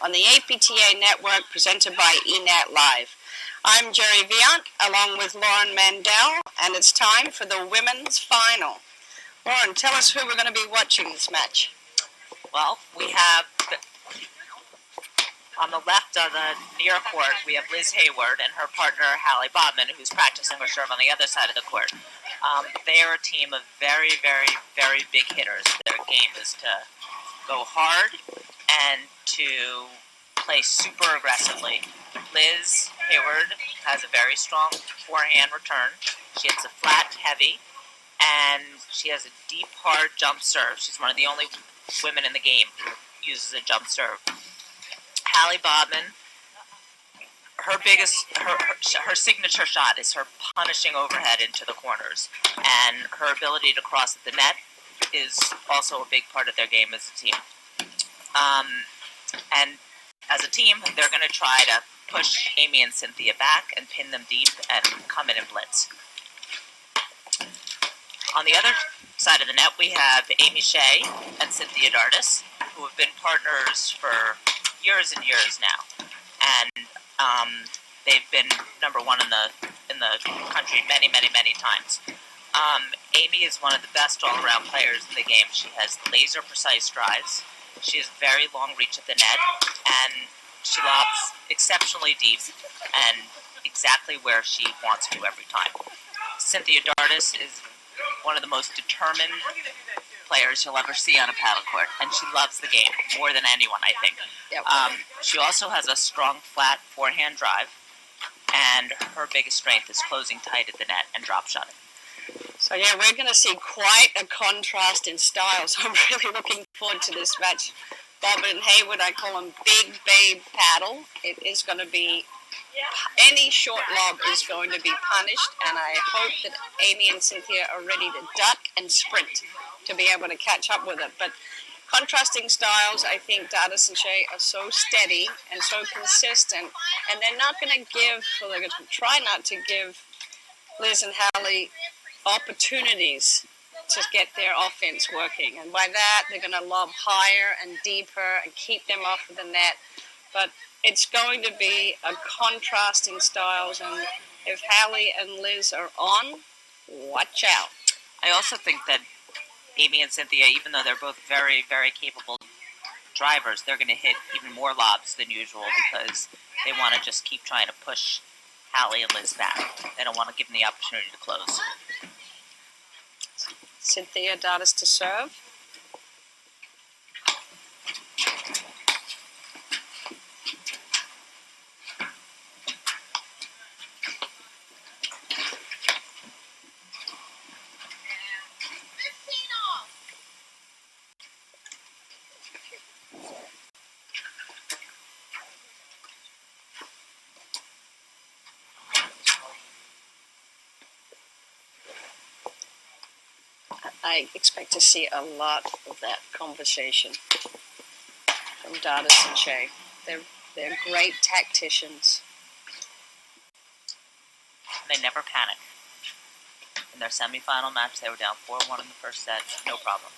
on the APTA network presented by eNet Live. I'm Jerry Viant along with Lauren Mandel, and it's time for the women's final. Lauren, tell us who we're going to be watching this match. Well, we have, on the left of the near court, we have Liz Hayward and her partner, Bodman, who's practicing her serve on the other side of the court. They are a team of very, very, very big hitters. Their game is to go hard and to play super aggressively. Liz Hayward has a very strong forehand return. She hits a flat, heavy, and she has a deep, hard jump serve. She's one of the only women in the game who uses a jump serve. Bodman, her signature shot is her punishing overhead into the corners, and her ability to cross at the net is also a big part of their game as a team. And as a team, they're going to try to push Amy and Cynthia back and pin them deep and come in and blitz. On the other side of the net, we have Amy Shay and Cynthia Dardis, who have been partners for years and years now, and they've been number one in the country many, many, many times. Amy is one of the best all-around players in the game. She has laser-precise drives. She has very long reach at the net, and she lobs exceptionally deep and exactly where she wants to every time. Cynthia Dardis is one of the most determined players you'll ever see on a paddle court, and she loves the game more than anyone, I think. Yep. She also has a strong, flat forehand drive, and her biggest strength is closing tight at the net and drop shotting. So yeah, we're going to see quite a contrast in styles. I'm really looking forward to this match. Bodman and Hayward, I call them big babe paddle. It is going to be, any short lob is going to be punished, and I hope that Amy and Cynthia are ready to duck and sprint to be able to catch up with it. But contrasting styles, I think Dardis and Shay are so steady and so consistent, and they're not going to give, well, they're going to try not to give Liz and Hallie opportunities to get their offense working. And by that, they're going to lob higher and deeper and keep them off of the net. But it's going to be a contrasting styles, and if Hallie and Liz are on, watch out. I also think that Amy and Cynthia, even though they're both very, very capable drivers, they're going to hit even more lobs than usual because they want to just keep trying to push Hallie and Liz back. They don't want to give them the opportunity to close. Cynthia Dardis to serve. I expect to see a lot of that conversation from Dardis and Shay. They're great tacticians. They never panic. In their semifinal match, they were down 4-1 in the first set, no problem.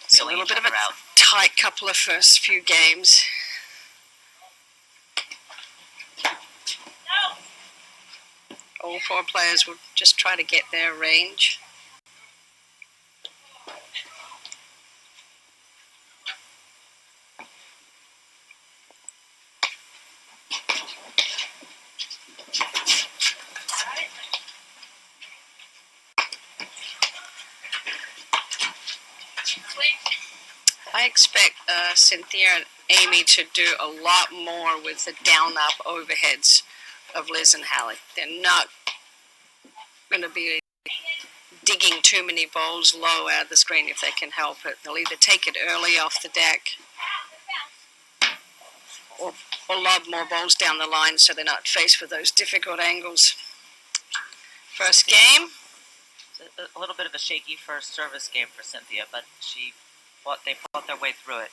It's a little bit of a tight couple of first few games. All four players will just try to get their range. I expect Cynthia and Amy to do a lot more with the down-up overheads of Liz and Hallie. They're not going to be digging too many balls low out of the screen if they can help it. They'll either take it early off the deck or lob more balls down the line so they're not faced with those difficult angles. First game. A little bit of a shaky first service game for Cynthia, but they fought their way through it.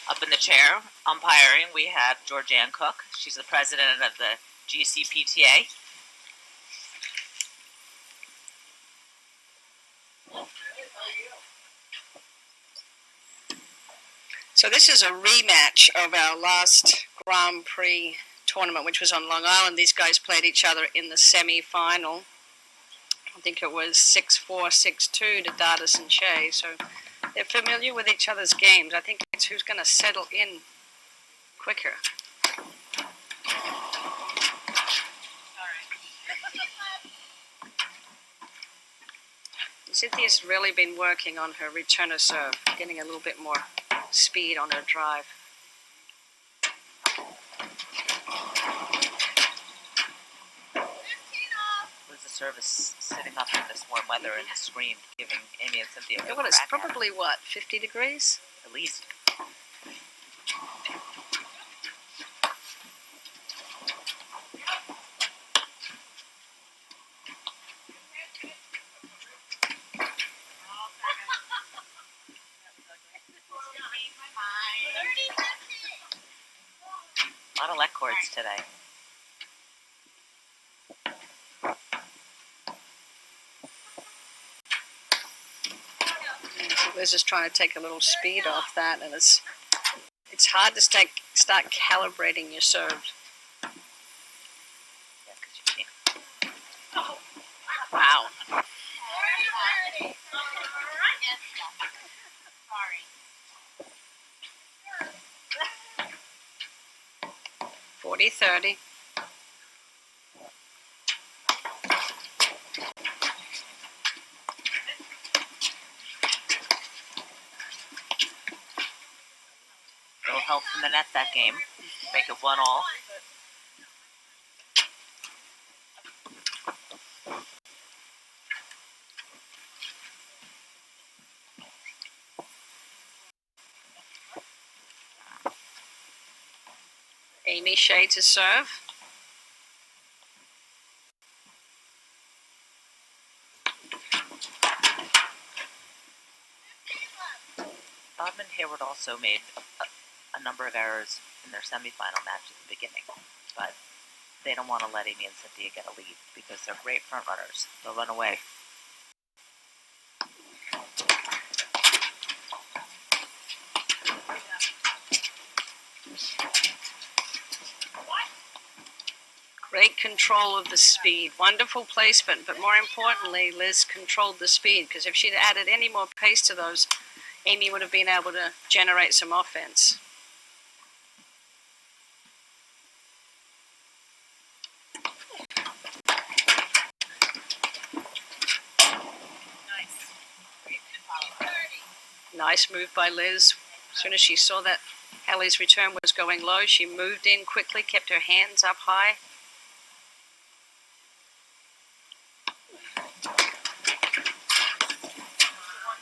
Up in the chair, umpiring, we have Georgianne Cook. She's the president of the GCPTA. So this is a rematch of our last Grand Prix tournament, which was on Long Island. These guys played each other in the semi-final. I think it was 6-4, 6-2 to Dardis and Shay. So they're familiar with each other's games. I think it's who's going to settle in quicker. Cynthia's really been working on her return of serve, getting a little bit more speed on her drive. Where's the service sitting up in this warm weather in the screen, giving Amy and Cynthia a Well, it's probably, what, 50 degrees? At least. A lot of let cords today. Liz is trying to take a little speed off that, and it's hard to start calibrating your serve. Yeah, because you can't. Wow. 40-30. Little help from the net that game. Make it 1-1. Amy Shay to serve. Bodman and Hayward also made a number of errors in their semifinal match at the beginning, but they don't want to let Amy and Cynthia get a lead because they're great front runners. They'll run away. Great control of the speed. Wonderful placement, but more importantly, Liz controlled the speed, because if she'd added any more pace to those, Amy would have been able to generate some offense. Nice move by Liz. As soon as she saw that Hallie's return was going low, she moved in quickly, kept her hands up high.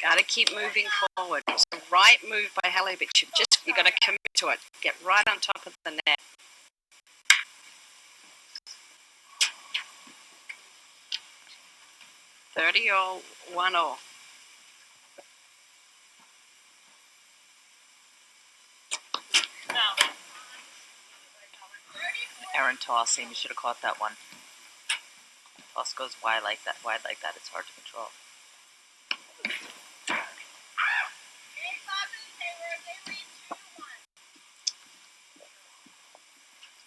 Got to keep moving forward. It's the right move by Hallie, but you got to commit to it. Get right on top of the net. $30 or $1-0. Aaron toss. Amy should have caught that one. Toss goes wide like that. It's hard to control.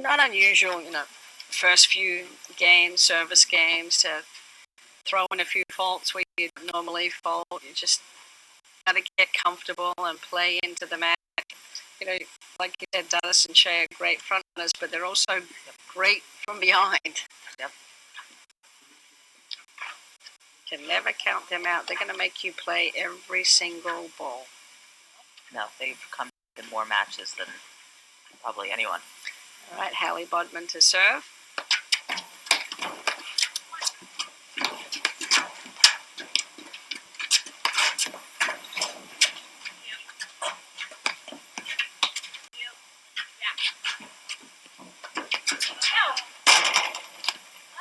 Not unusual, first few games, service games, to throw in a few faults where you normally fault. You just got to get comfortable and play into the match. Like you said, Dardis and Shay are great front runners, but they're also great from behind. Yep. Can never count them out. They're going to make you play every single ball. No, they've come in more matches than probably anyone. All right, Hallie Bodman to serve.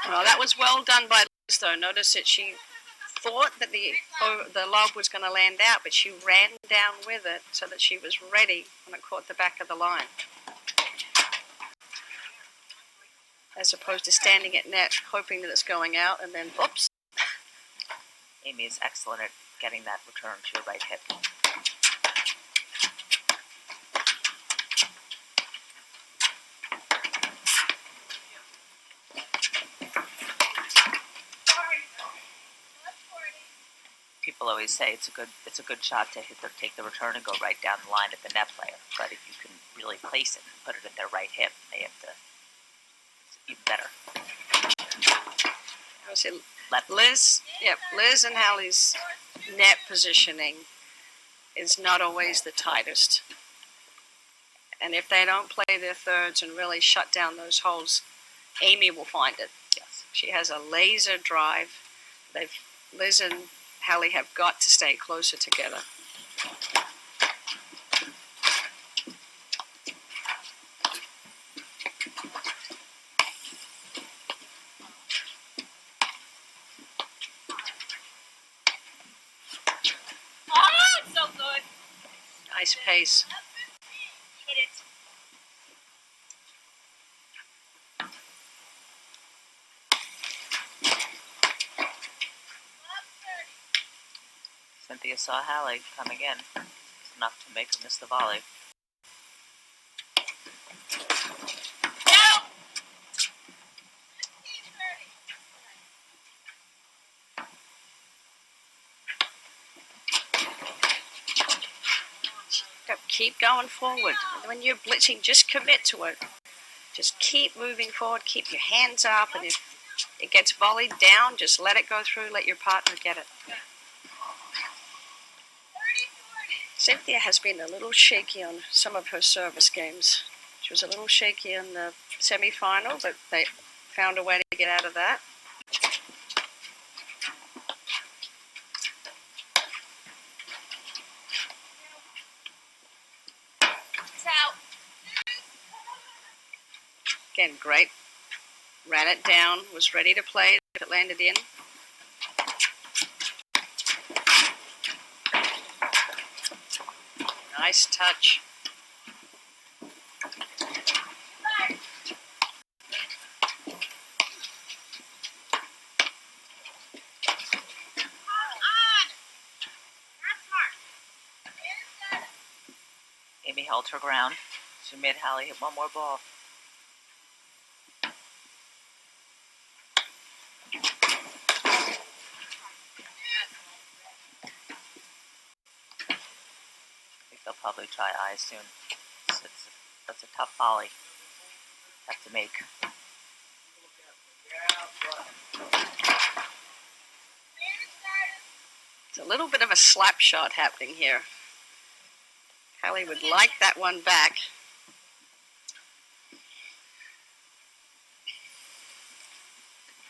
Well, that was well done by Liz, though. Notice that she thought that the lob was going to land out, but she ran down with it so that she was ready when it caught the back of the line. As opposed to standing at net, hoping that it's going out, and then, oops. Amy is excellent at getting that return to your right hip. People always say it's a good shot to take the return and go right down the line at the net player. But if you can really place it and put it at their right hip, they have to. It's even better. Liz and Hallie's net positioning is not always the tightest. And if they don't play their thirds and really shut down those holes, Amy will find it. Yes. She has a laser drive. Liz and Hallie have got to stay closer together. Oh, it's so good. Nice pace. Hit it. Cynthia saw Hallie coming in. It's enough to make her miss the volley. Keep going forward. When you're blitzing, just commit to it. Just keep moving forward. Keep your hands up. And if it gets volleyed down, just let it go through. Let your partner get it. Cynthia has been a little shaky on some of her service games. She was a little shaky in the semi-final, but they found a way to get out of that. Again, great. Ran it down, was ready to play it if it landed in. Nice touch. Amy held her ground. She made Hallie hit one more ball. They'll probably try eyes soon. That's a tough volley. Have to make. It's a little bit of a slap shot happening here. Hallie would like that one back.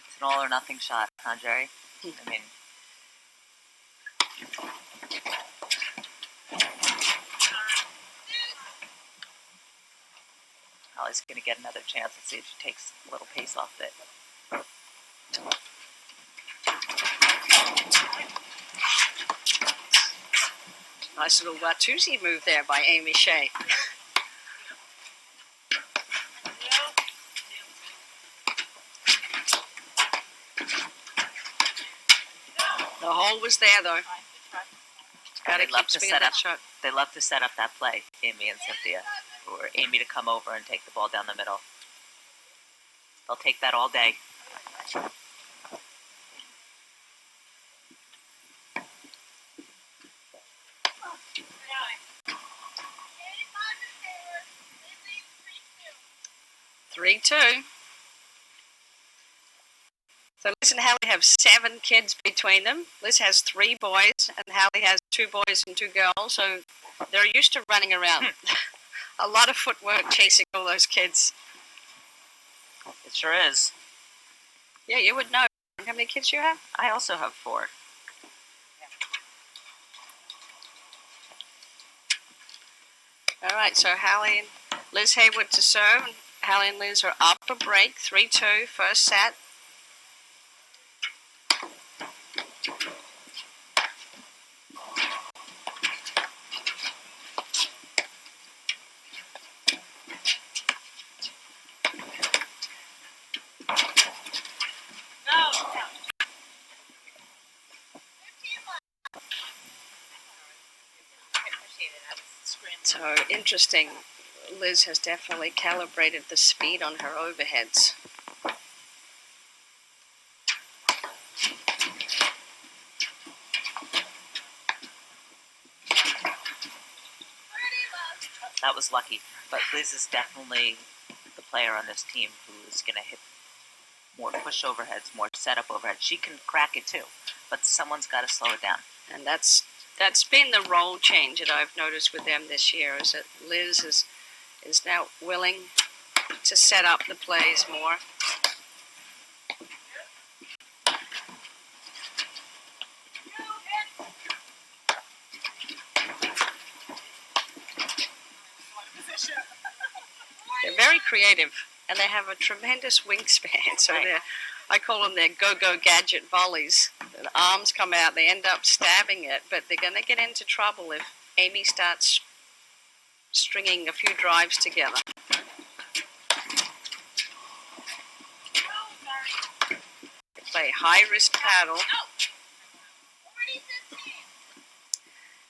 It's an all or nothing shot, huh, Jerry? I mean. Hallie's going to get another chance. Let's see if she takes a little pace off it. Nice little Watusi move there by Amy Shay. The hole was there, though. Gotta keep swinging that shot. They love to set up that play, Amy and Cynthia, or Amy to come over and take the ball down the middle. They'll take that all day. Three, 3-2. So Liz and Hallie have 7 kids between them. Liz has 3 boys, and Hallie has 2 boys and 2 girls. So they're used to running around. A lot of footwork chasing all those kids. It sure is. Yeah, you would know. How many kids you have? I also have 4. All right, so Hallie and Liz Hayward to serve. Hallie and Liz are up a break, 3-2, first set. So interesting. Liz has definitely calibrated the speed on her overheads. That was lucky. But Liz is definitely the player on this team who is going to hit more push overheads, more setup overheads. She can crack it too, but someone's got to slow it down. And that's been the role change that I've noticed with them this year, is that Liz is now willing to set up the plays more. They're very creative, and they have a tremendous wingspan. So I call them their go-go gadget volleys. The arms come out, they end up stabbing it, but they're going to get into trouble if Amy starts stringing a few drives together. They play high-risk paddle.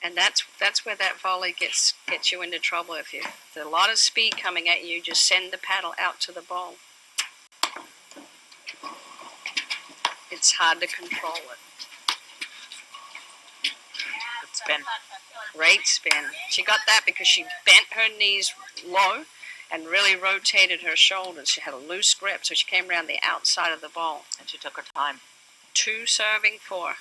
And that's where that volley gets you into trouble. If there's a lot of speed coming at you, just send the paddle out to the ball. It's hard to control it. Good spin. Great spin. She got that because she bent her knees low and really rotated her shoulders. She had a loose grip, so she came around the outside of the ball. And she took her time. 2 serving 4.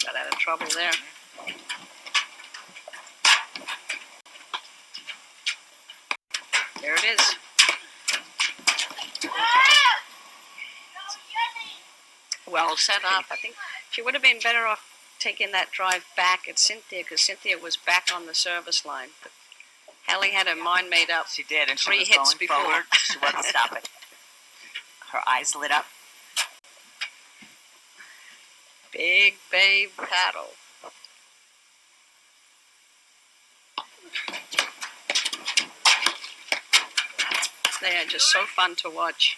Got out of trouble there. There it is. Well set up. I think she would have been better off taking that drive back at Cynthia, because Cynthia was back on the service line. But Hallie had her mind made up. She did, and she 3 was hits going before. forward. She wasn't stopping. Her eyes lit up. Big babe paddle. They are just so fun to watch.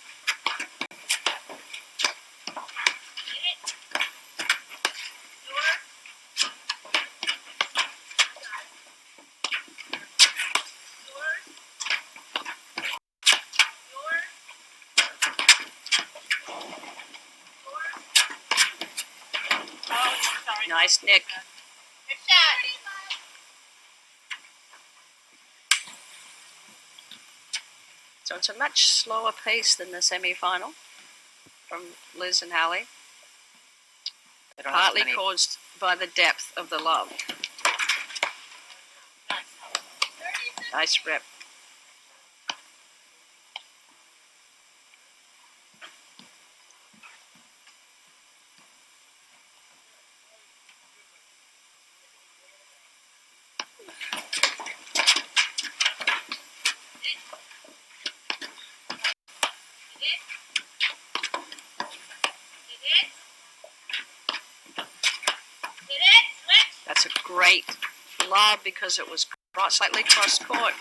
Nice, Nick. So it's a much slower pace than the semi-final from Liz and Hallie, They don't have partly many- caused by the depth of the lob. Nice rip. That's a great lob because it was slightly cross court.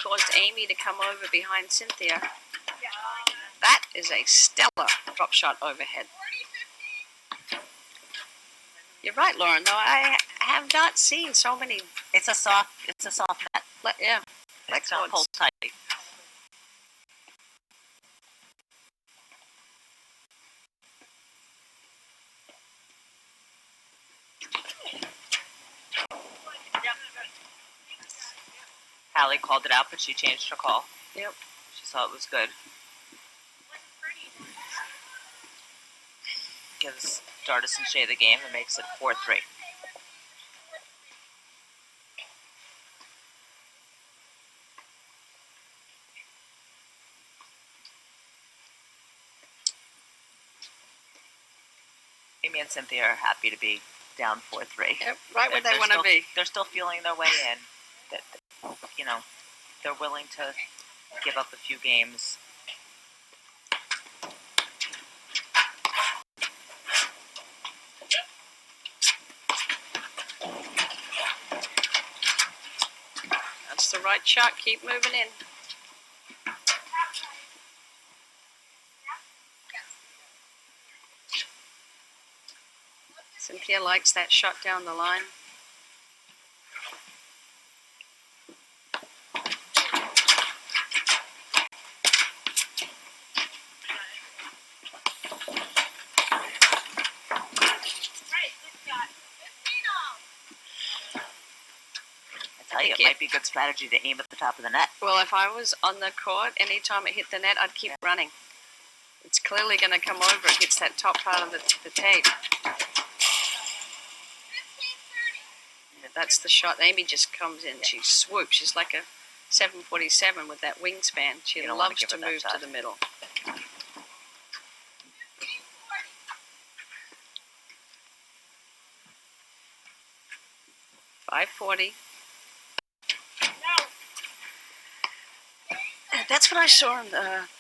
Caused Amy to come over behind Cynthia. That is a stellar drop shot overhead. You're right, Lauren. Though I have not seen so many. It's a soft net. Yeah, It's not pulled tight. Hallie called it out, but she changed her call. Yep. She saw it was good. Gives Dardis and Shay the game and makes it 4-3. Amy and Cynthia are happy to be down 4-3. Yep, right where they want to be. They're still feeling their way in. That, you know, they're willing to give up a few games. That's the right shot. Keep moving in. Cynthia likes that shot down the line. It might be a good strategy to aim at the top of the net. Well, if I was on the court, anytime it hit the net, I'd keep running. It's clearly going to come over. It hits that top part of the tape. That's the shot. Amy just comes in. She swoops. She's like a 747 with that wingspan. She loves to move to the middle. .540. That's what I saw in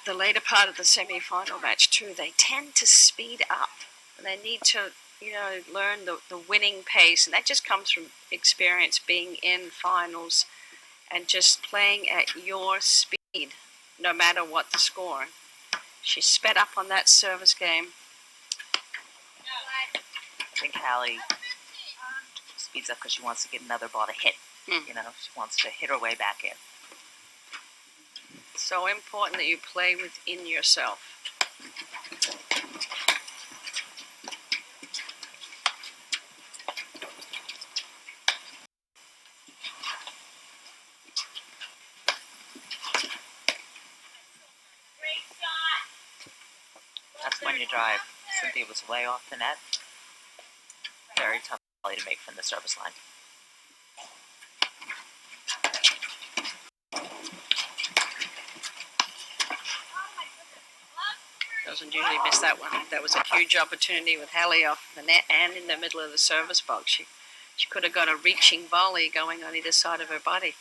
the later part of the semi-final match too. They tend to speed up. They need to, learn the winning pace, and that just comes from experience, being in finals, and just playing at your speed, no matter what the score. She sped up on that service game. I think Hallie speeds up because she wants to get another ball to hit. She wants to hit her way back in. So important that you play within yourself. That's when you drive. Cynthia was way off the net. Very tough volley to make from the service line. Doesn't usually miss that one. That was a huge opportunity with Hallie off the net and in the middle of the service box. She could have got a reaching volley going on either side of her body.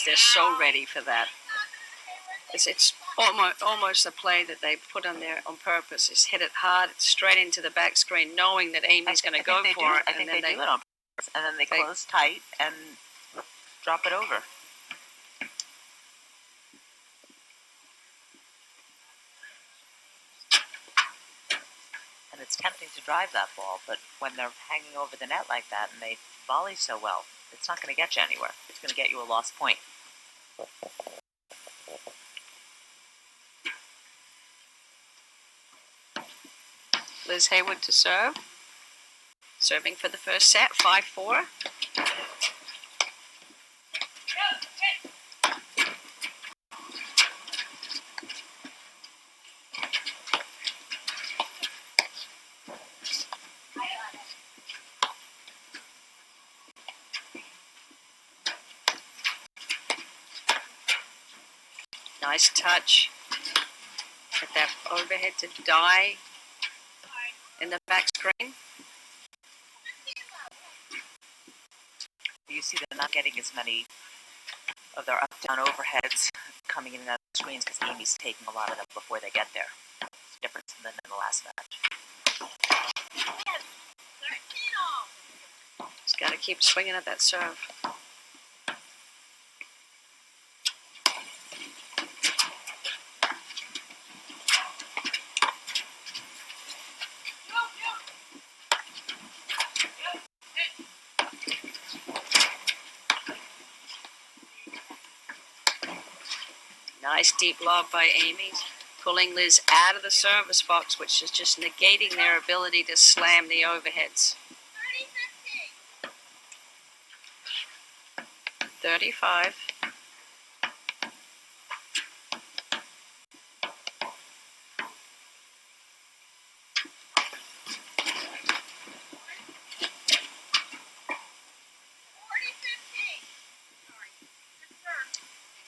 They're so ready for that. It's almost a play that they put on there on purpose. Is hit it hard, straight into the back screen, knowing that Amy's going to go for it. I think they do it on purpose, and then they close tight and drop it over. And it's tempting to drive that ball, but when they're hanging over the net like that and they volley so well, it's not going to get you anywhere. It's going to get you a lost point. Liz Hayward to serve. Serving for the first set, 5-4. Nice touch. Get that overhead to die in the back screen. You see they're not getting as many of their up-down overheads coming in and out of the screens because Amy's taking a lot of them before they get there. It's different than in the last match. Got to keep swinging at that serve. Nice deep lob by Amy, pulling Liz out of the service box, which is just negating their ability to slam the overheads. 35.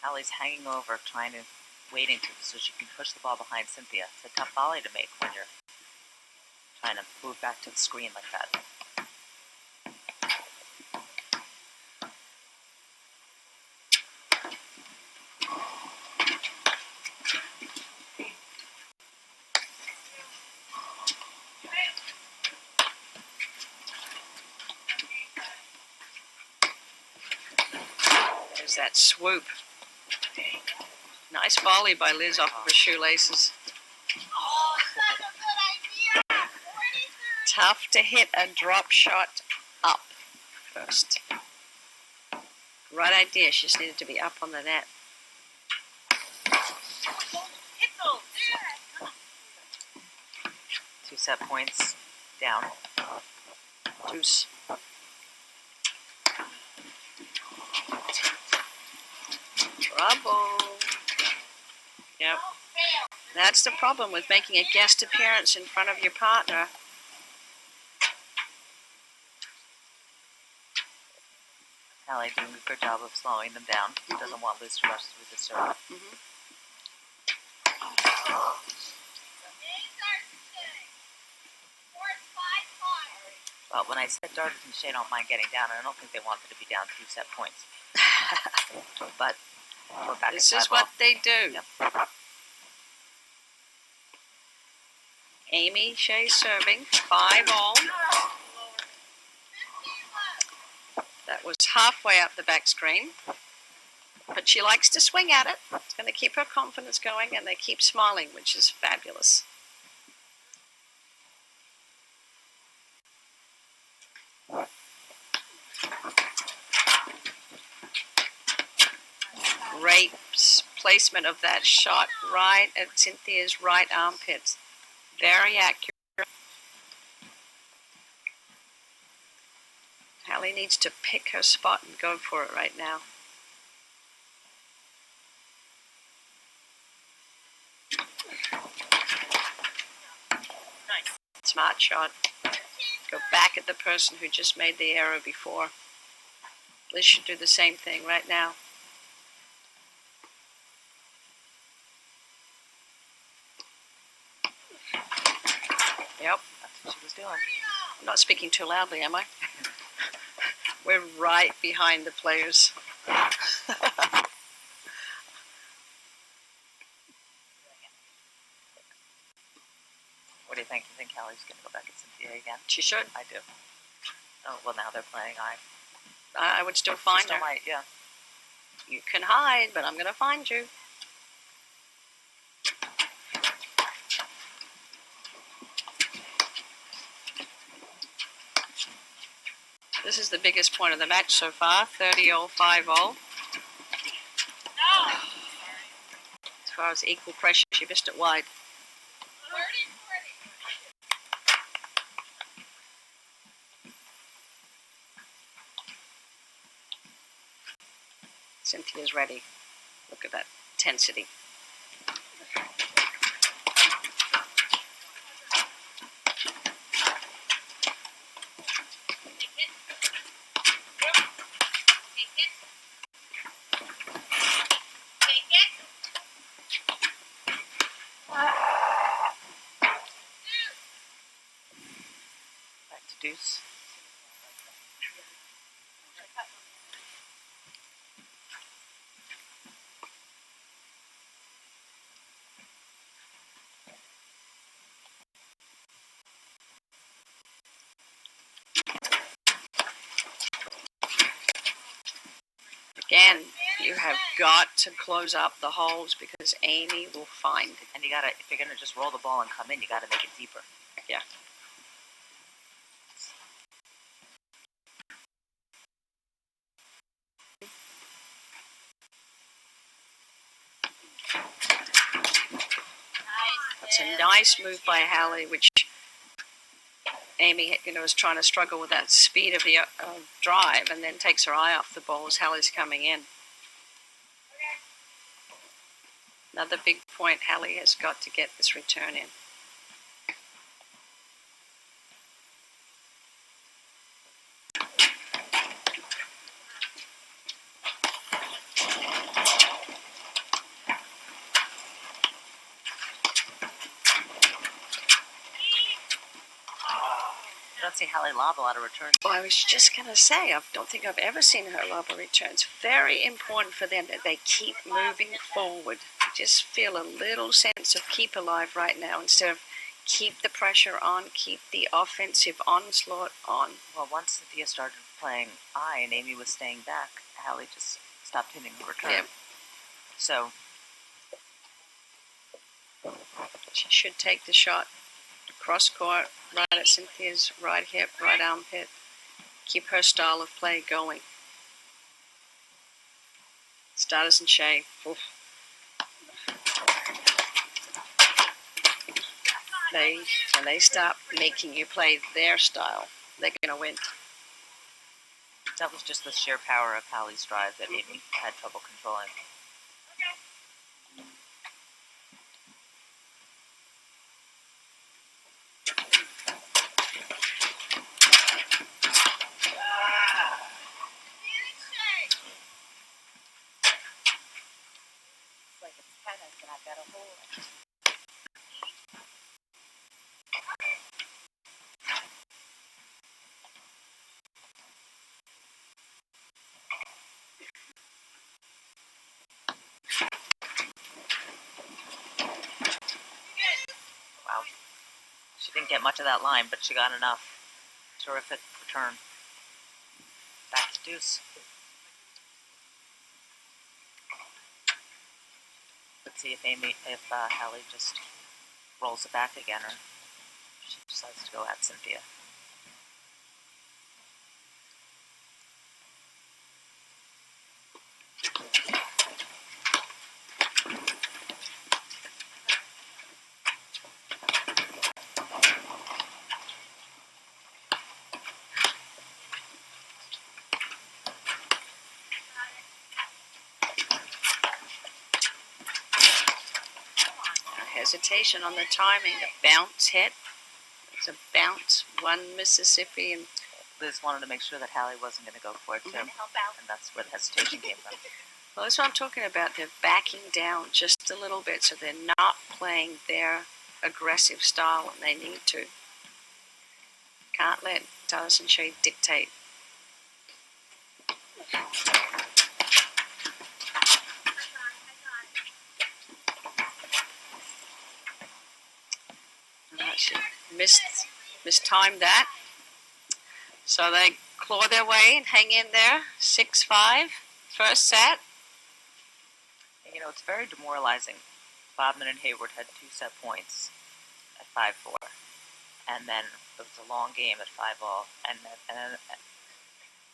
Allie's hanging over, waiting so she can push the ball behind Cynthia. It's a tough volley to make when you're trying to move back to the screen like that. There's that swoop. Nice volley by Liz off of her shoelaces. Tough to hit a drop shot up first. Right idea. She just needed to be up on the net. Two set points down. Deuce. Trouble. Yep. That's the problem with making a guest appearance in front of your partner. Allie doing a good job of slowing them down. She doesn't want Liz to rush through the serve. Well, when I said Dardis and Shay don't mind getting down, I don't think they wanted to be down 2 set points. But we're back This at is what they do. Yep. Amy Shay serving 5-all. That was halfway up the back screen. But she likes to swing at it. It's going to keep her confidence going, and they keep smiling, which is fabulous. Great placement of that shot right at Cynthia's right armpit. Very accurate. Hallie needs to pick her spot and go for it right now. Nice. Smart shot. Go back at the person who just made the error before. Liz should do the same thing right now. Yep. That's what she was doing. I'm not speaking too loudly, am I? We're right behind the players. What do you think? You think Allie's going to go back at Cynthia again? She should. I do. Oh, well, now they're playing. I would still find still her. might, yeah. You can hide, but I'm going to find you. This is the biggest point of the match so far. 30-all, 5-all. As far as equal pressure, she missed it wide. Cynthia's ready. Look at that intensity. Back to deuce. Again, you have got to close up the holes because Amy will find it. And you gotta, if you're gonna just roll the ball and come in, you gotta make it deeper. Yeah. That's a nice move by Hallie, which Amy, is trying to struggle with that speed of the drive, and then takes her eye off the ball as Hallie's coming in. Another big point. Hallie has got to get this return in. I don't see Hallie lob a lot of returns. Well, I was just going to say, I don't think I've ever seen her lob a return. It's very important for them that they keep moving forward. Just feel a little sense of keep alive right now instead of keep the pressure on, keep the offensive onslaught on. Well, once Cynthia started playing I and Amy was staying back, Hallie just stopped hitting the return. Yep. So she should take the shot cross court, right at Cynthia's right hip, right armpit. Keep her style of play going. Dardis and Shay. Oof. When they stop making you play their style, they're going to win. that was just the sheer power of Hallie's drive that Amy had trouble controlling. Wow. She didn't get much of that line, but she got enough. Terrific return. Back to deuce. Let's see if Hallie just rolls it back again, or she decides to go at Cynthia. Hesitation on the timing. The bounce hit. It's a bounce. One Mississippi, and Liz wanted to make sure that Hallie wasn't going to go for it too, and that's where the hesitation came from. well, that's what I'm talking about. They're backing down just a little bit, so they're not playing their aggressive style, and they need to. Can't let Dardis and Shay dictate. She mistimed that. So they claw their way and hang in there. 6-5, first set. And, it's very demoralizing. Bodman and Hayward had 2 set points at 5-4. And then it was a long game at 5-all. And then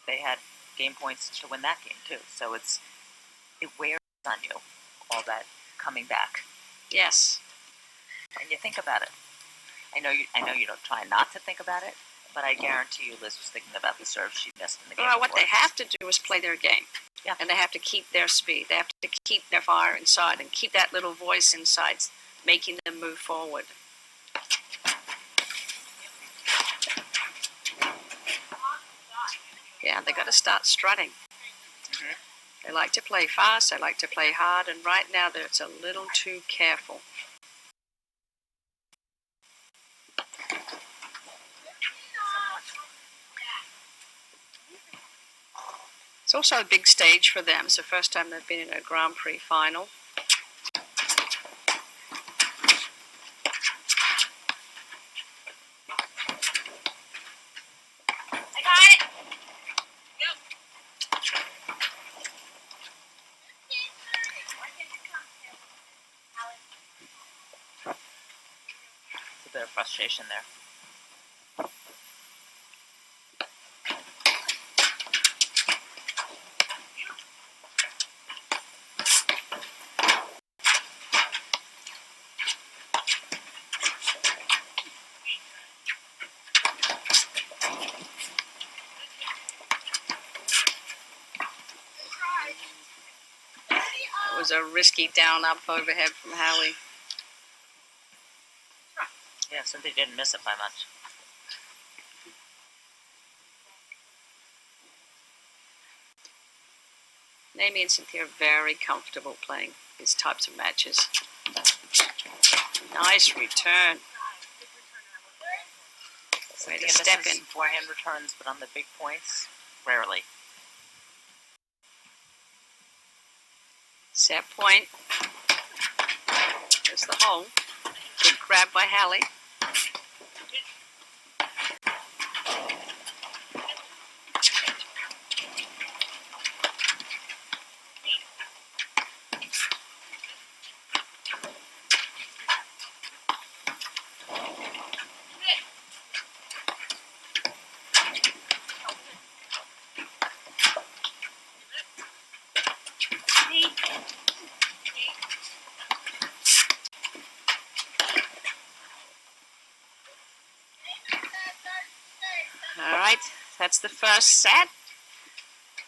they had game points to win that game, too. So it wears on you, all that coming back. Yes. And you think about it. I know you don't try not to think about it, but I guarantee you Liz was thinking about the serve she missed in the game. Well, what they have to do is play their game. Yeah. And they have to keep their speed. They have to keep their fire inside and keep that little voice inside, making them move forward. Yeah, they got to start strutting. Mm-hmm. They like to play fast. They like to play hard. And right now, it's a little too careful. It's also a big stage for them. It's the first time they've been in a Grand Prix final. I got it. Yep. bit of frustration there. It was a risky down-up overhead from Hallie. Yeah, Cynthia didn't miss it by much. Amy and Cynthia are very comfortable playing these types of matches. Nice return. Way to step in. Forehand returns, but on the big points, rarely. Set point. There's the hole. Good grab by Hallie. All right, that's the first set.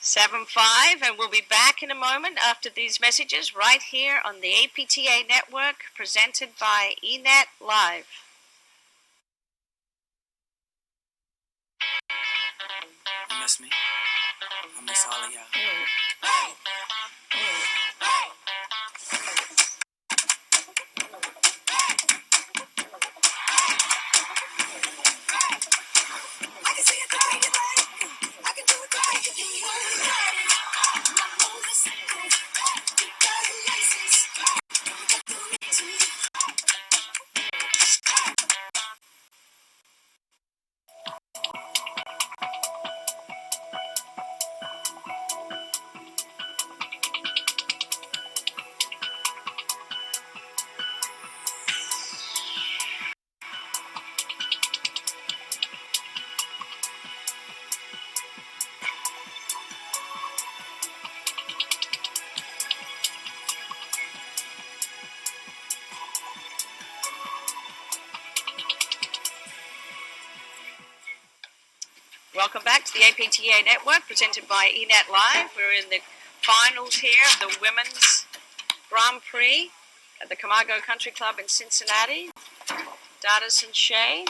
7-5, and we'll be back in a moment after these messages right here on the APTA Network, presented by eNet Live. You miss me? I miss all of y'all. Welcome back to the APTA Network, presented by eNet Live. We're in the finals here of the Women's Grand Prix at the Camargo Country Club in Cincinnati. Dardis and Shay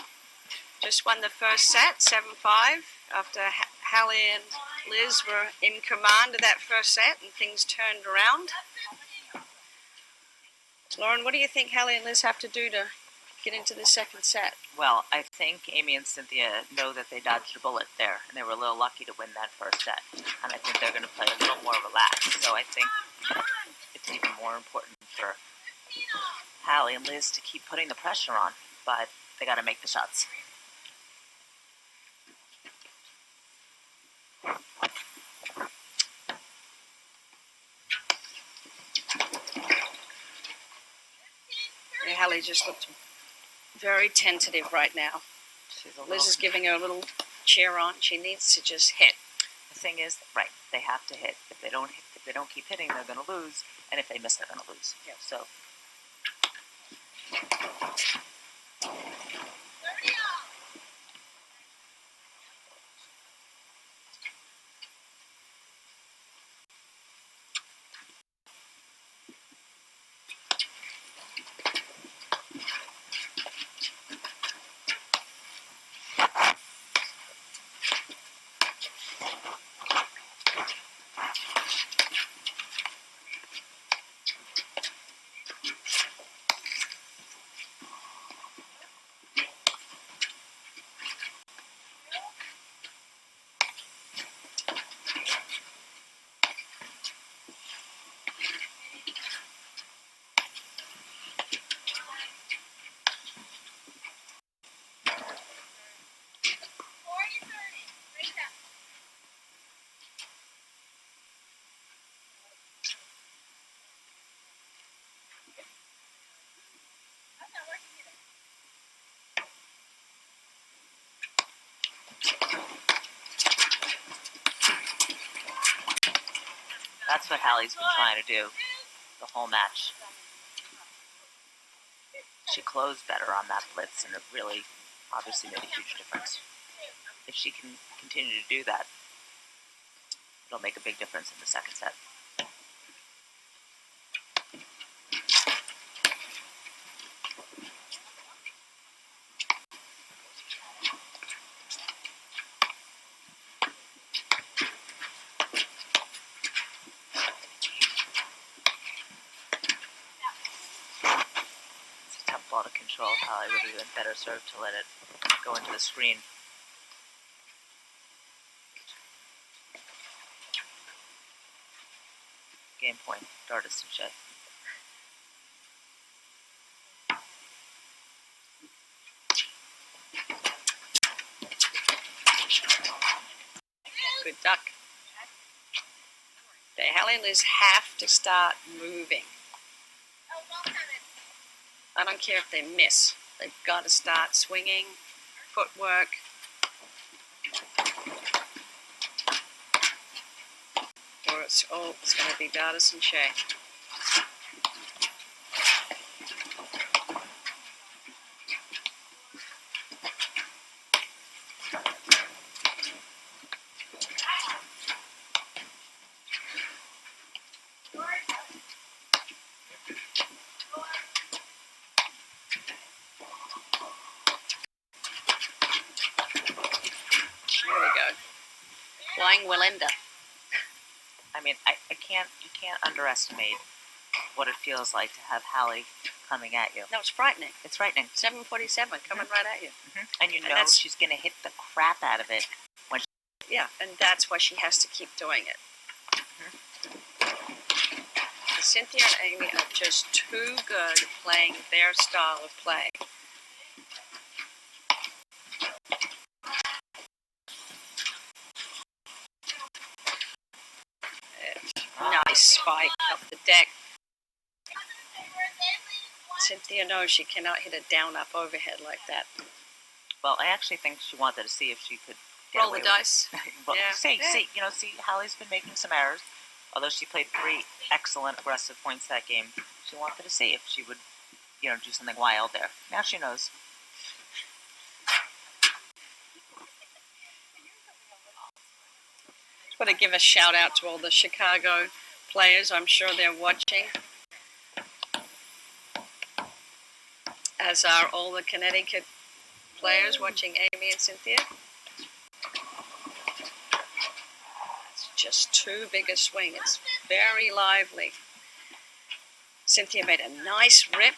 just won the first set, 7-5, after Hallie and Liz were in command of that first set and things turned around. Lauren, what do you think Hallie and Liz have to do to get into the second set? Well, I think Amy and Cynthia know that they dodged a bullet there, and they were a little lucky to win that first set. And I think they're going to play a little more relaxed. So I think it's even more important for Hallie and Liz to keep putting the pressure on, but they got to make the shots. Yeah, Hallie just looked very tentative right now. Liz is giving her a little cheer on. She needs to just hit. The thing is, right, they have to hit. If they don't keep hitting, they're going to lose. And if they miss, they're going to lose. Yeah. So. That's what Hallie's been trying to do the whole match. She closed better on that blitz, and it really obviously made a huge difference. If she can continue to do that, it'll make a big difference in the second set. Ball to control. Hallie would have been better served to let it go into the screen. Game point, Dardis and Shay. Good duck. The Hallie and Liz have to start moving. I don't care if they miss. They've got to start swinging, footwork. Or it's going to be Dardis and Shay. Flying Willenda. I mean, you can't underestimate what it feels like to have Hallie coming at you. No, it's frightening. It's frightening. 747 coming right at you. And you know she's going to hit the crap out of it. Yeah, and that's why she has to keep doing it. Cynthia and Amy are just too good at playing their style of play. Nice spike up the deck. Cynthia knows she cannot hit a down-up overhead like that. Well, I actually think she wanted to see if she could roll the dice. Well, see, Hallie's been making some errors. Although she played 3 excellent aggressive points that game, she wanted to see if she would, do something wild there. Now she knows. Just want to give a shout out to all the Chicago players. I'm sure they're watching. As are all the Connecticut players watching Amy and Cynthia. It's just too big a swing. It's very lively. Cynthia made a nice rip.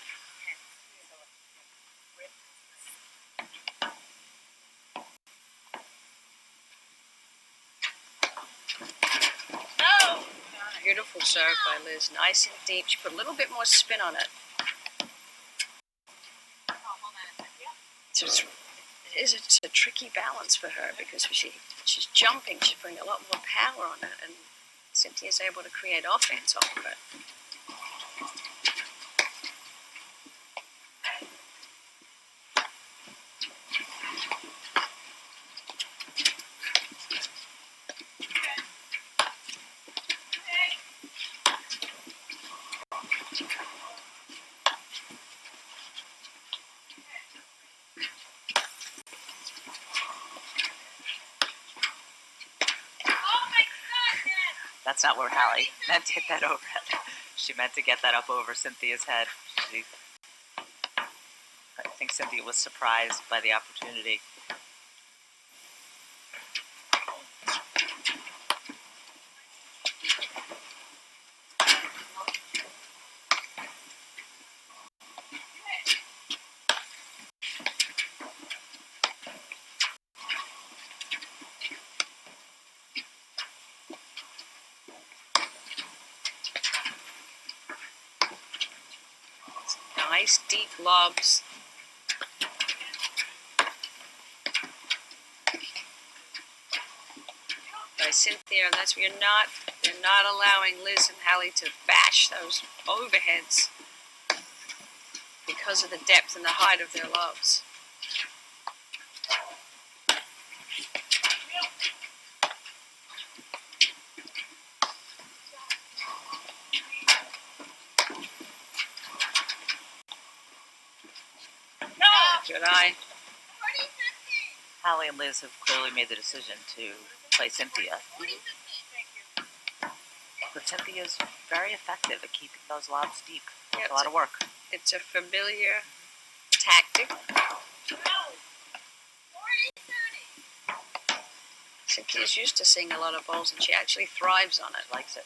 Beautiful serve by Liz. Nice and deep. She put a little bit more spin on it. It's a tricky balance for her because she's jumping. She's putting a lot more power on it, and Cynthia's able to create offense off of it. That's not where Hallie meant to hit that overhead. She meant to get that up over Cynthia's head. I think Cynthia was surprised by the opportunity. Nice deep lobs. By Cynthia, and that's where you're not allowing Liz and Hallie to bash those overheads because of the depth and the height of their lobs. Good eye. Hallie and Liz have clearly made the decision to play Cynthia. But Cynthia's very effective at keeping those lobs deep. Yeah, It's a lot of work. It's a familiar tactic. Cynthia's used to seeing a lot of balls, and she actually thrives on it. Likes it.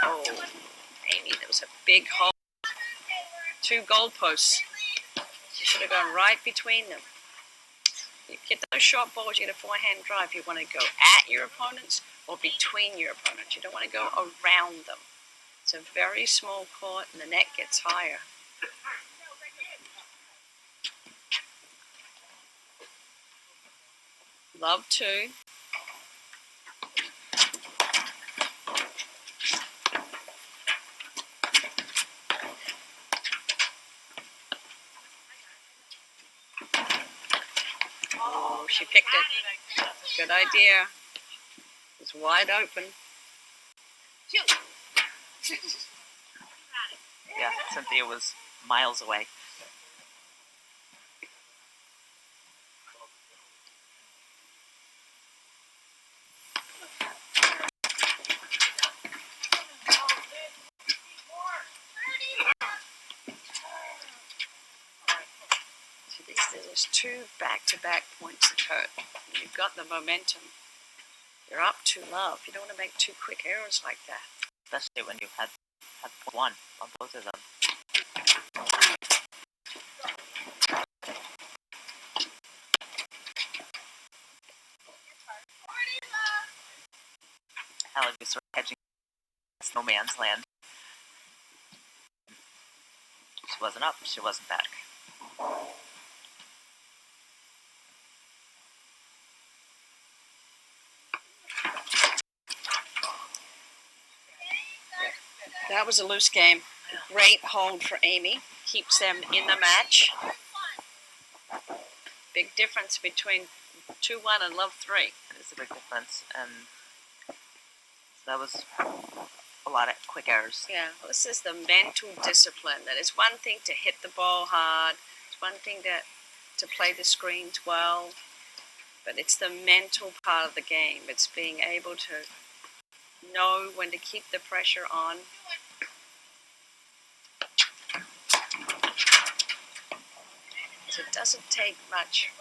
Oh, Amy, there was a big hole. 2 goalposts. She should have gone right between them. You get those short balls, you get a forehand drive. You want to go at your opponents or between your opponents. You don't want to go around them. It's a very small court, and the net gets higher. Love 2. Oh, she picked it. Good idea. It's wide open. Yeah, Cynthia was miles away. There's 2 back-to-back points that hurt. You've got the momentum. You're up 2 love. You don't want to make 2 quick errors like that. Especially when you had 1 on both of them. Hallie was sort of hedging no man's land. She wasn't up, she wasn't back. That was a loose game. Great hold for Amy. Keeps them in the match. Big difference between 2-1 and love 3. It is a big difference, and that was a lot of quick errors. Yeah, well, this is the mental discipline. That it's one thing to hit the ball hard. It's one thing to play the screens well. But it's the mental part of the game. It's being able to know when to keep the pressure on. So it doesn't take much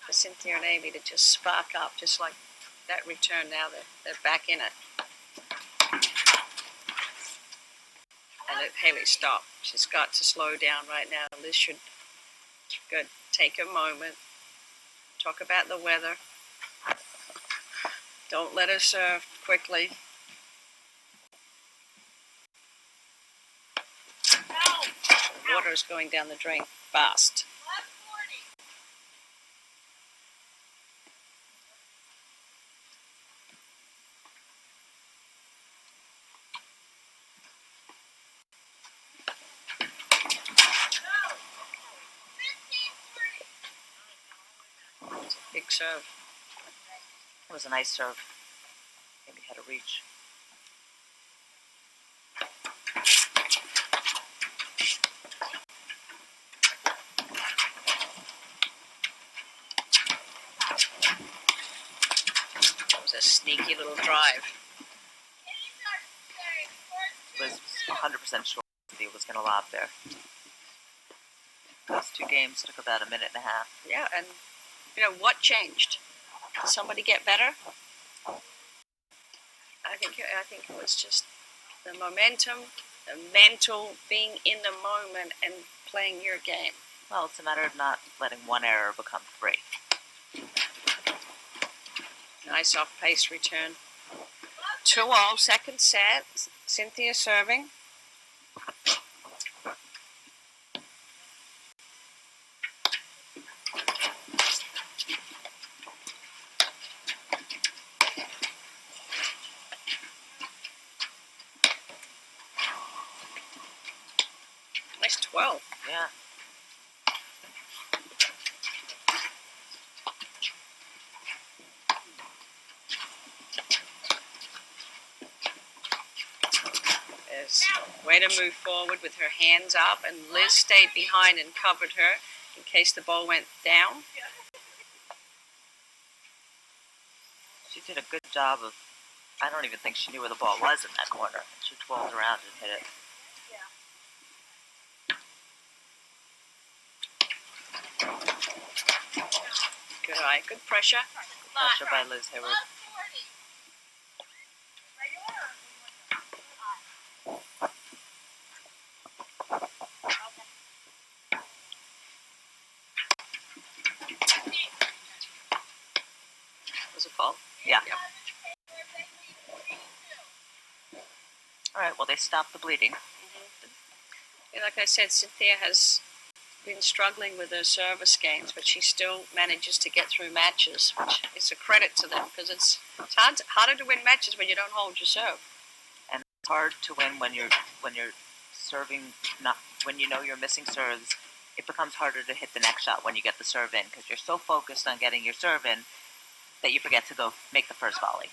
for Cynthia and Amy to just spark up, just like that return now. They're back in it. And Haley, stop. She's got to slow down right now. Liz should take a moment. Talk about the weather. Don't let her serve quickly. The water is going down the drain fast. It's a big serve. It was a nice serve. Maybe had a reach. That was a sneaky little drive. Was 100% sure he was going to lob there. Those 2 games took about a minute and a half. Yeah, and what changed? Did somebody get better? I think it was just the momentum, the mental being in the moment and playing your game. Well, it's a matter of not letting 1 error become 3. Nice off-pace return. 2-all, second set. Cynthia serving. Nice 12. Yeah. is. Way to move forward with her hands up, and Liz stayed behind and covered her in case the ball went down. She did a good job of, I don't even think she knew where the ball was in that corner. She twirled around and hit it. Good eye, good pressure. Pressure by Liz Hayward. Was it fault? Yeah. Yep. All right, well, they stopped the bleeding. Yeah, like I said, Cynthia has been struggling with her service games, but she still manages to get through matches, which is a credit to them, because it's harder to win matches when you don't hold your serve. And it's hard to win when you're serving, not when you know you're missing serves. It becomes harder to hit the next shot when you get the serve in, because you're so focused on getting your serve in that you forget to go make the first volley.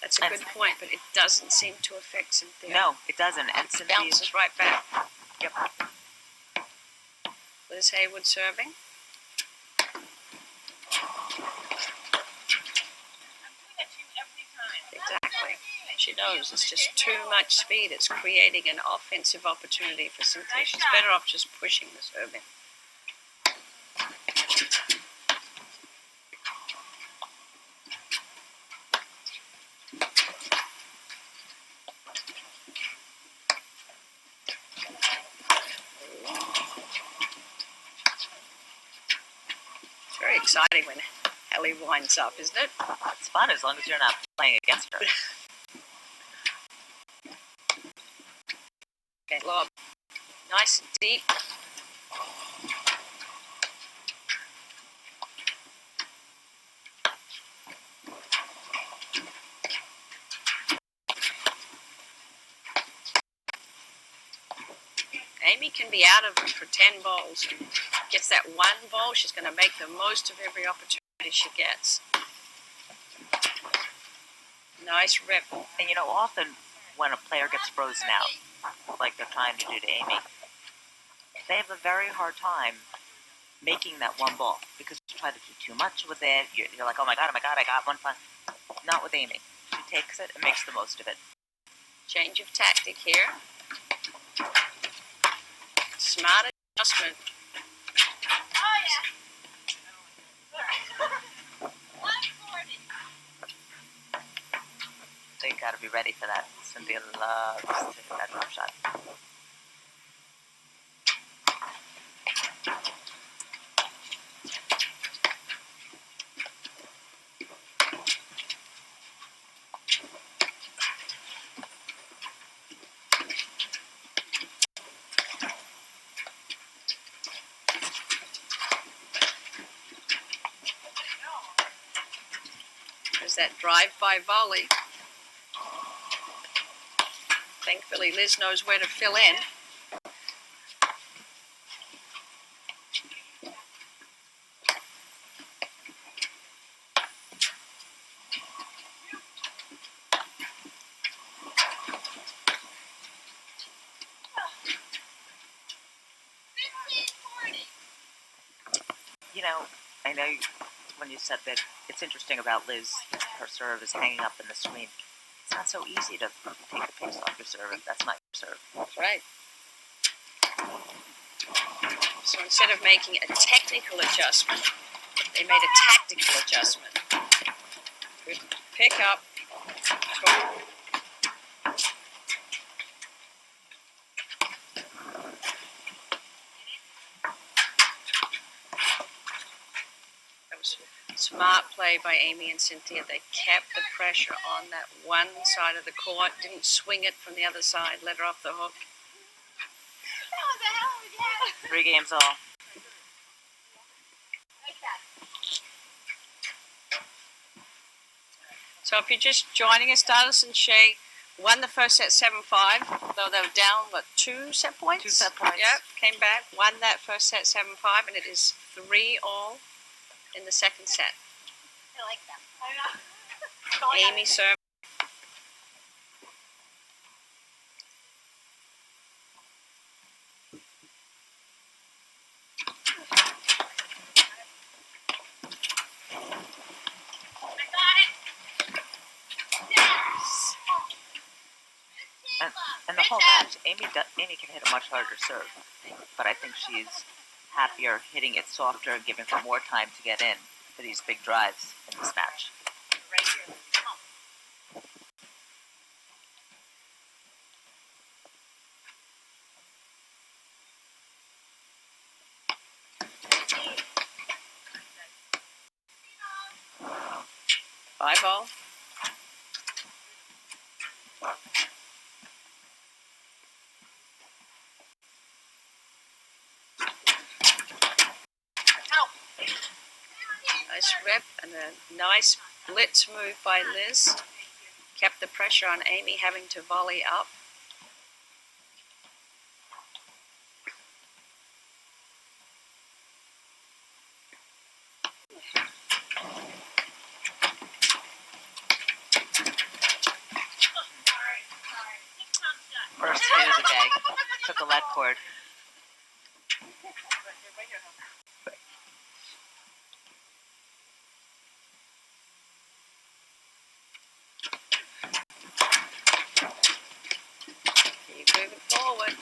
That's a good point, but it doesn't seem to affect Cynthia. No, it doesn't. And It Cynthia bounces right back. Yep. Liz Hayward serving. Exactly. She knows it's just too much speed. It's creating an offensive opportunity for Cynthia. She's better off just pushing the serve in. It's very exciting when Ellie winds up, isn't it? It's fun as long as you're not playing against her. Okay, lob. Nice and deep. Amy can be out of it for 10 balls. Gets that one ball, she's going to make the most of every opportunity she gets. Nice rip. And you know, often when a player gets frozen out, like they're trying to do to Amy, they have a very hard time making that one ball, because you try to do too much with it. You're like, oh my god, I got one fun. Not with Amy. She takes it and makes the most of it. Change of tactic here. Smart adjustment. So you got to be ready for that. Cynthia loves to hit that drop shot. There's that drive-by volley. Thankfully, Liz knows where to fill in. You know, I know when you said that it's interesting about Liz, her serve is hanging up in the screen. It's not so easy to take the pace off your serve if that's not your serve. That's right. So instead of making a technical adjustment, they made a tactical adjustment. Good pick up. That was smart play by Amy and Cynthia. They kept the pressure on that one side of the court, didn't swing it from the other side, let her off the hook. 3 games all. So if you're just joining us, Dardis and Shay won the first set 7-5, though they were down, 2 set points? 2 set points. Yep, came back, won that first set 7-5, and it is 3-all in the second set. I like that. Amy serve. And the whole match, Amy can hit a much harder serve, but I think she's happier hitting it softer and giving her more time to get in for these big drives in this match. Five all. Nice rip and a nice blitz move by Liz. Kept the pressure on Amy having to volley up. First hit of the day. Took a lead cord. Keep moving forward.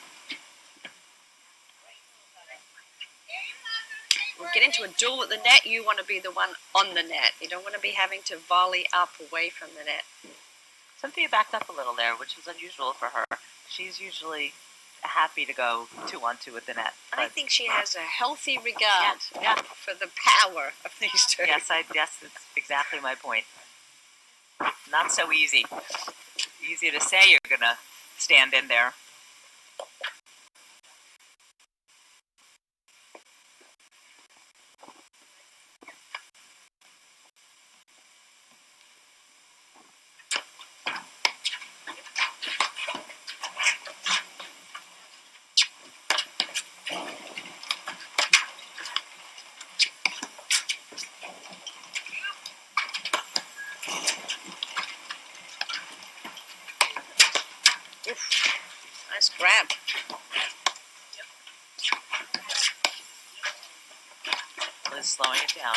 We'll get into a duel at the net. You want to be the one on the net. You don't want to be having to volley up away from the net. Cynthia backed up a little there, which was unusual for her. She's usually happy to go 2-on-2 with the net. I think she has a healthy regard for the power of these two. Yes, that's exactly my point. Not so easy. Easy to say you're going to stand in there. Nice grab. Liz slowing it down.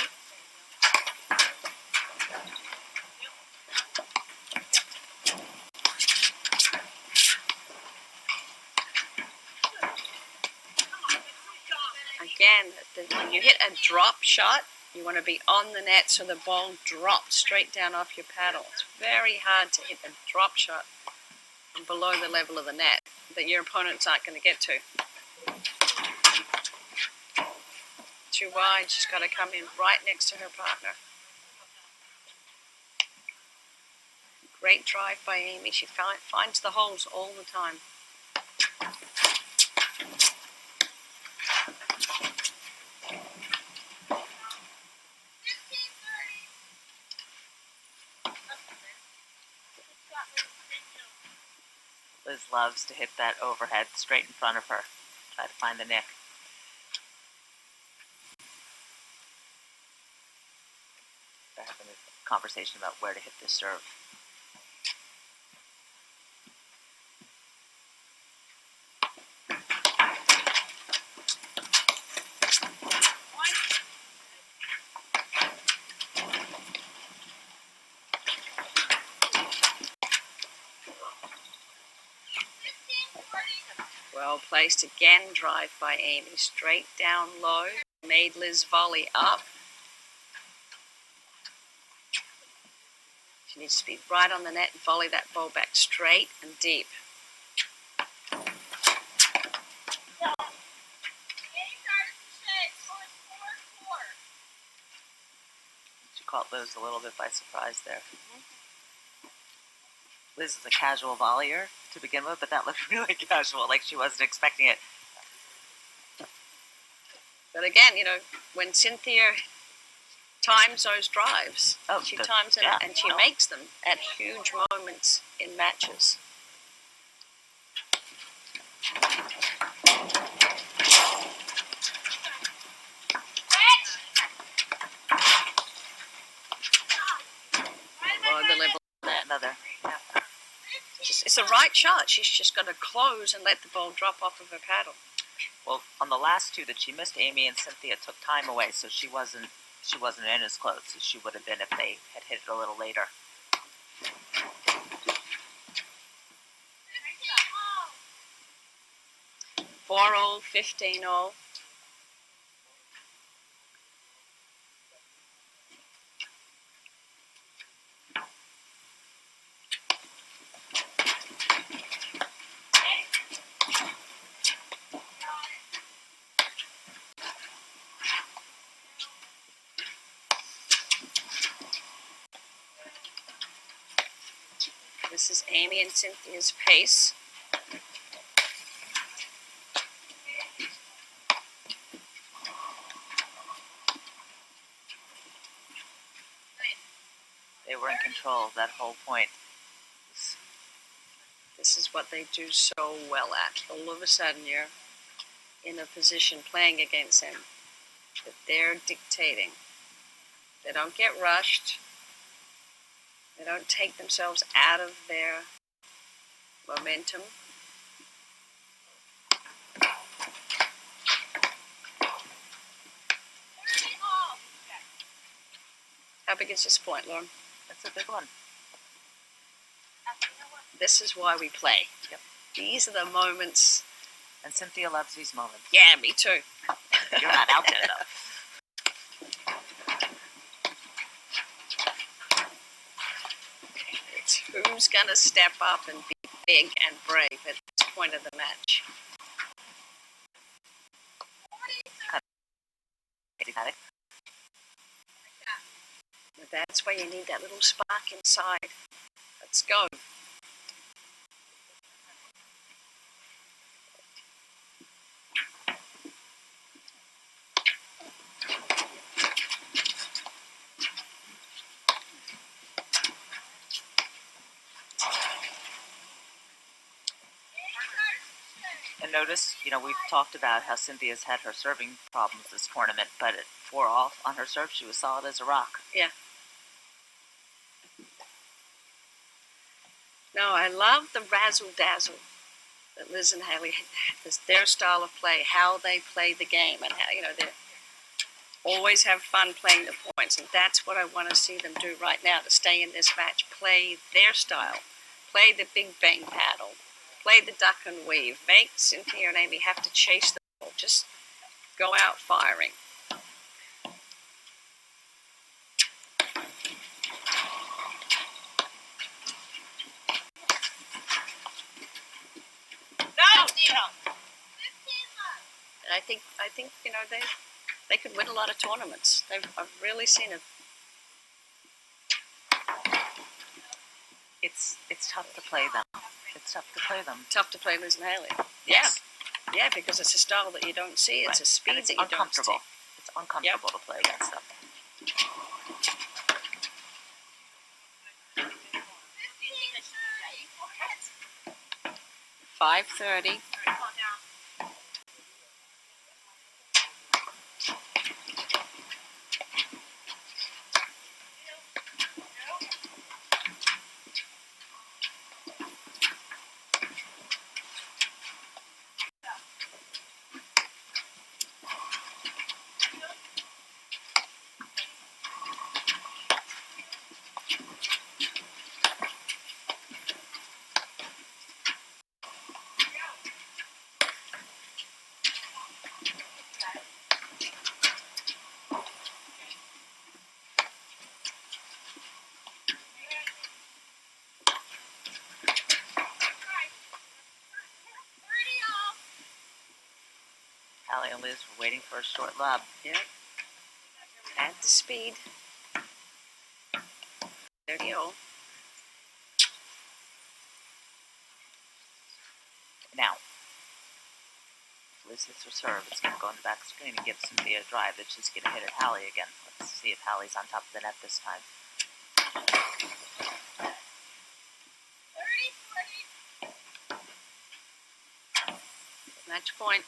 Again, when you hit a drop shot, you want to be on the net so the ball drops straight down off your paddle. It's very hard to hit a drop shot from below the level of the net that your opponents aren't going to get to. Too wide, she's got to come in right next to her partner. Great drive by Amy. She finds the holes all the time. Liz loves to hit that overhead straight in front of her. Try to find the nick. They're having a conversation about where to hit this serve. Well placed again, drive by Amy, straight down low, made Liz volley up. She needs to be right on the net and volley that ball back straight and deep. She caught Liz a little bit by surprise there. Liz is a casual volleyer to begin with, but that looked really casual, like she wasn't expecting it. But again, when Cynthia times those drives, she times them and she makes them at huge moments in matches. Below the level of that. Another. It's a right shot. She's just got to close and let the ball drop off of her paddle. Well, on the last two that she missed, Amy and Cynthia took time away, so she wasn't in as close as she would have been if they had hit it a little later. 4-all, 15-all. This is Amy and Cynthia's pace. They were in control that whole point. This is what they do so well at. All of a sudden you're in a position playing against them that they're dictating. They don't get rushed. They don't take themselves out of their momentum. How big is this point, Lauren? That's a big one. This is why we play. Yep. These are the moments. And Cynthia loves these moments. Yeah, me too. You're not out there, though. It's who's going to step up and be big and brave at this point of the match. But that's why you need that little spark inside. Let's go. And notice, we've talked about how Cynthia's had her serving problems this tournament, but at 4-all on her serve, she was solid as a rock. Yeah. No, I love the razzle-dazzle that Liz and Haley, their style of play, how they play the game, and how, they always have fun playing the points, and that's what I want to see them do right now to stay in this match. Play their style. Play the big bang paddle. Play the duck and weave. Make Cynthia and Amy have to chase the ball. Just go out firing. And I think they could win a lot of tournaments. I've really seen it. It's tough to play them. It's tough to play them. Tough to play Liz and Haley. Yes. Yeah, because it's a style that you don't see. It's Right. a speed And it's that you don't see. uncomfortable. It's uncomfortable to play against them. 5:30. Allie and Liz were waiting for a short lob. Yeah. Add the speed. There you go. Now, Liz hits her serve. It's going to go on the back screen and give Cynthia a drive that she's going to hit at Hallie again. Let's see if Hallie's on top of the net this time. 30-40. Match point.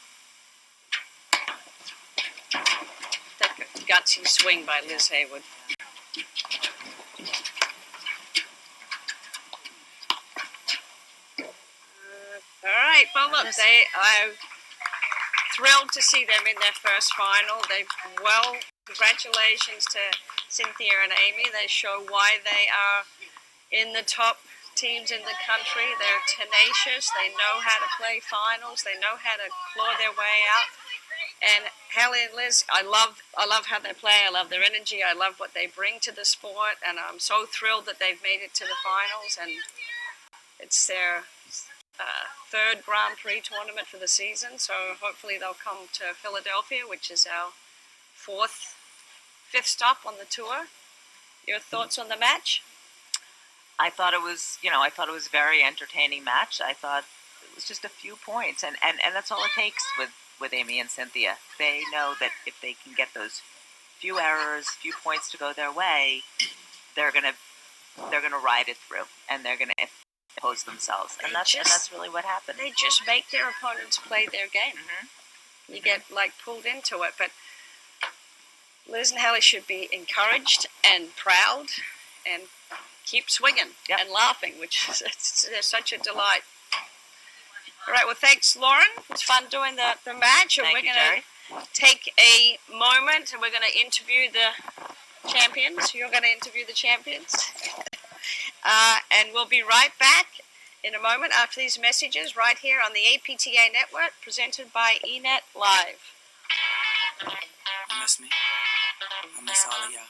That gutsy swing by Liz Hayward. All right, well look, I'm thrilled to see them in their first final. Congratulations to Cynthia and Amy. They show why they are in the top teams in the country. They're tenacious. They know how to play finals. They know how to claw their way out. And Hallie and Liz, I love how they play. I love their energy. I love what they bring to the sport. And I'm so thrilled that they've made it to the finals. And it's their third Grand Prix tournament for the season. So hopefully they'll come to Philadelphia, which is our fifth stop on the tour. Your thoughts on the match? I thought it was a very entertaining match. I thought it was just a few points, and that's all it takes with Amy and Cynthia. They know that if they can get those few errors, few points to go their way, they're gonna ride it through, and they're gonna impose themselves, and that's really what happened. They just make their opponents play their game. Mm-hmm. You get pulled into it, but Liz and Hallie should be encouraged and proud and keep swinging and laughing, which is such a delight. All right, well, thanks, Lauren. It was fun doing the match. And Thank you, Jerry. We're going to take a moment and we're going to interview the champions. You're going to interview the champions. And we'll be right back in a moment after these messages right here on the APTA Network presented by eNet Live. You miss me? I miss all of y'all.